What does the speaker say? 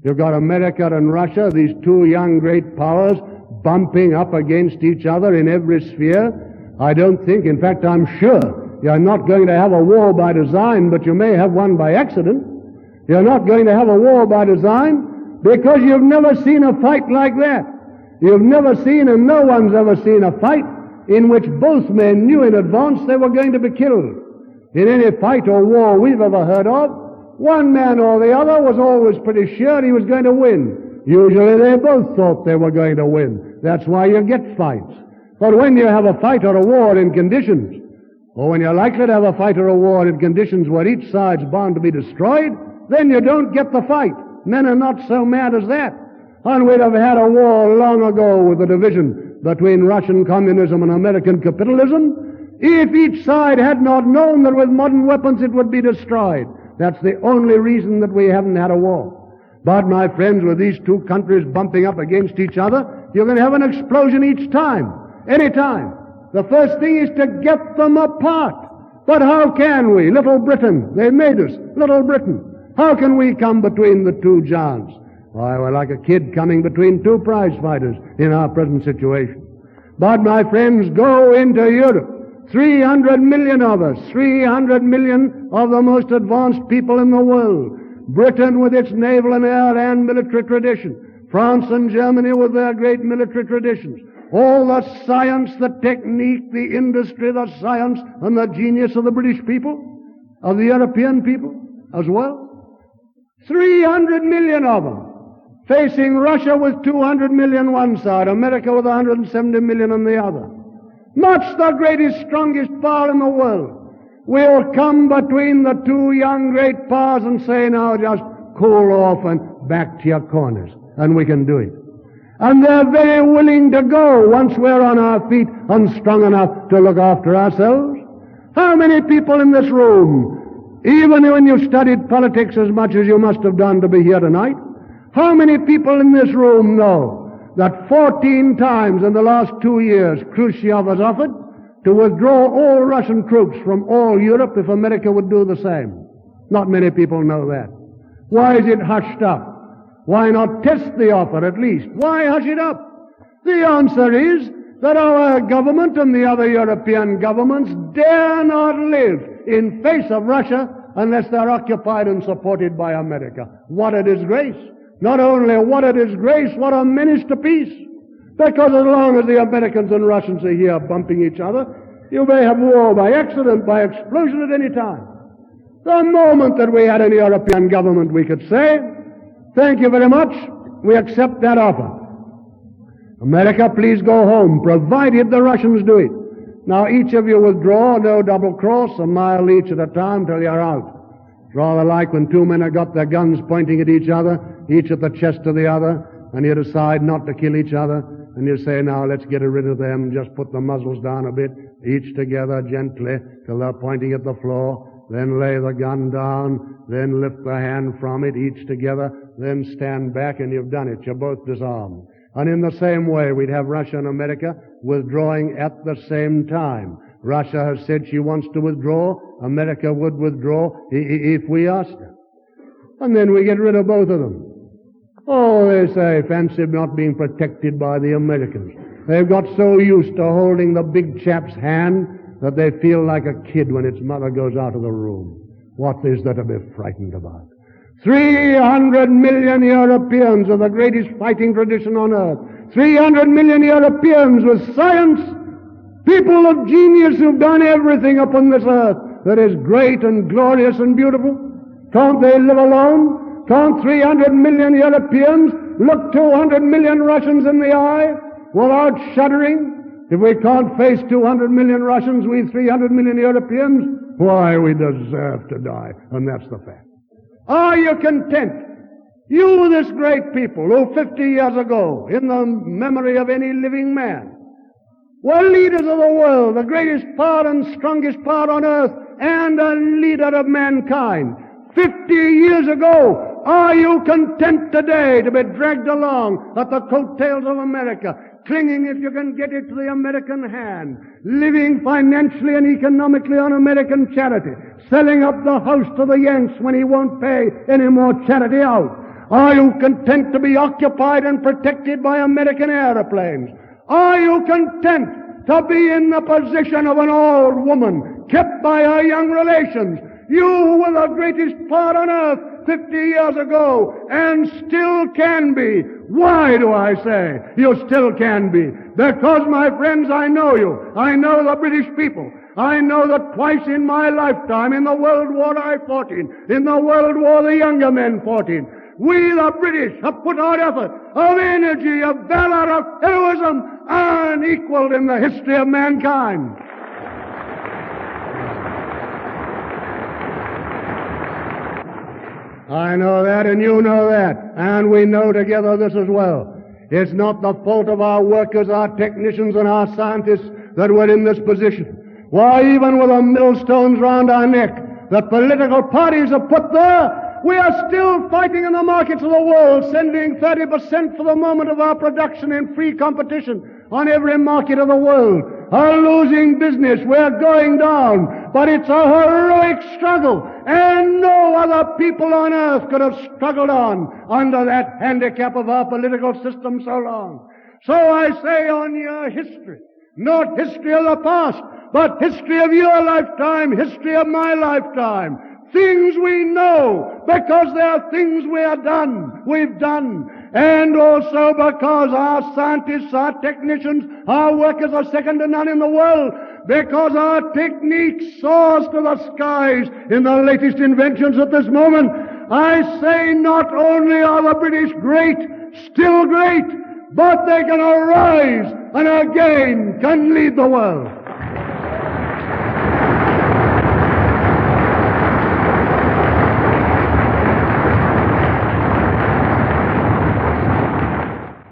You've got America and Russia, these two young great powers, bumping up against each other in every sphere. I don't think, in fact, I'm sure, you're not going to have a war by design, but you may have one by accident. You're not going to have a war by design because you've never seen a fight like that. You've never seen, and no one's ever seen, a fight in which both men knew in advance they were going to be killed. In any fight or war we've ever heard of, one man or the other was always pretty sure he was going to win. Usually they both thought they were going to win. That's why you get fights. But when you have a fight or a war in conditions, or when you're likely to have a fight or a war in conditions where each side's bound to be destroyed, then you don't get the fight. Men are not so mad as that. And we'd have had a war long ago with the division between Russian communism and American capitalism if each side had not known that with modern weapons it would be destroyed. That's the only reason that we haven't had a war. But, my friends, with these two countries bumping up against each other, you're going to have an explosion each time, any time. The first thing is to get them apart. But how can we? Little Britain, they made us, Little Britain. How can we come between the two giants? Why, we're like a kid coming between two prize fighters in our present situation. But, my friends, go into Europe. 300 million of us, 300 million of the most advanced people in the world. Britain with its naval and air and military tradition. France and Germany with their great military traditions. All the science, the technique, the industry, the science, and the genius of the British people, of the European people as well. 300 million of them, facing Russia with 200 million one side, America with 170 million on the other. Much the greatest, strongest power in the world will come between the two young great powers and say, now just cool off and back to your corners. And we can do it. And they're very willing to go once we're on our feet and strong enough to look after ourselves. How many people in this room, even when you studied politics as much as you must have done to be here tonight, how many people in this room know that 14 times in the last 2 years Khrushchev has offered to withdraw all Russian troops from all Europe if America would do the same? Not many people know that. Why is it hushed up? Why not test the offer at least? Why hush it up? The answer is that our government and the other European governments dare not live in face of Russia unless they're occupied and supported by America. What a disgrace! Not only what a disgrace, what a menace to peace. Because as long as the Americans and Russians are here bumping each other, you may have war by accident, by explosion at any time. The moment that we had a European government, we could say, thank you very much, we accept that offer. America, please go home, provided the Russians do it. Now each of you withdraw, no double cross, a mile each at a time till you're out. It's rather like when two men have got their guns pointing at each other, each at the chest of the other, and you decide not to kill each other, and you say, now let's get rid of them, just put the muzzles down a bit, each together gently, till they're pointing at the floor, then lay the gun down, then lift the hand from it, each together, then stand back, and you've done it. You're both disarmed. And in the same way, we'd have Russia and America withdrawing at the same time. Russia has said she wants to withdraw. America would withdraw if we asked her. And then we get rid of both of them. Oh, they say, fancy not being protected by the Americans. They've got so used to holding the big chap's hand that they feel like a kid when its mother goes out of the room. What is there to be frightened about? 300 million Europeans of the greatest fighting tradition on earth. 300 million Europeans with science, people of genius who've done everything upon this earth that is great and glorious and beautiful. Can't they live alone? Can't 300 million Europeans look 200 million Russians in the eye without shuddering? If we can't face 200 million Russians, we 300 million Europeans, why, we deserve to die, and that's the fact. Are you content? You, this great people, who 50 years ago, in the memory of any living man, were leaders of the world, the greatest power and strongest power on earth, and a leader of mankind. 50 years ago, are you content today to be dragged along at the coattails of America, clinging, if you can get it, to the American hand, living financially and economically on American charity, selling up the house to the Yanks when he won't pay any more charity out? Are you content to be occupied and protected by American airplanes? Are you content to be in the position of an old woman kept by her young relations? You who were the greatest power on earth 50 years ago and still can be. Why do I say you still can be? Because, my friends, I know you. I know the British people. I know that twice in my lifetime, in the World War I fought in the World War the younger men fought in, we, the British, have put our effort of energy, of valor, of heroism unequaled in the history of mankind. I know that, and you know that, and we know together this as well. It's not the fault of our workers, our technicians, and our scientists that we're in this position. Why, even with the millstones round our neck that political parties have put there, we are still fighting in the markets of the world, sending 30% for the moment of our production in free competition on every market of the world. A losing business, we're going down, but it's a heroic struggle, and no other people on earth could have struggled on under that handicap of our political system so long. So I say on your history, not history of the past, but history of your lifetime, history of my lifetime, things we know, because there are things we've done, and also because our scientists, our technicians, our workers are second to none in the world, because our technique soars to the skies in the latest inventions at this moment. I say not only are the British great, still great, but they can arise and again can lead the world.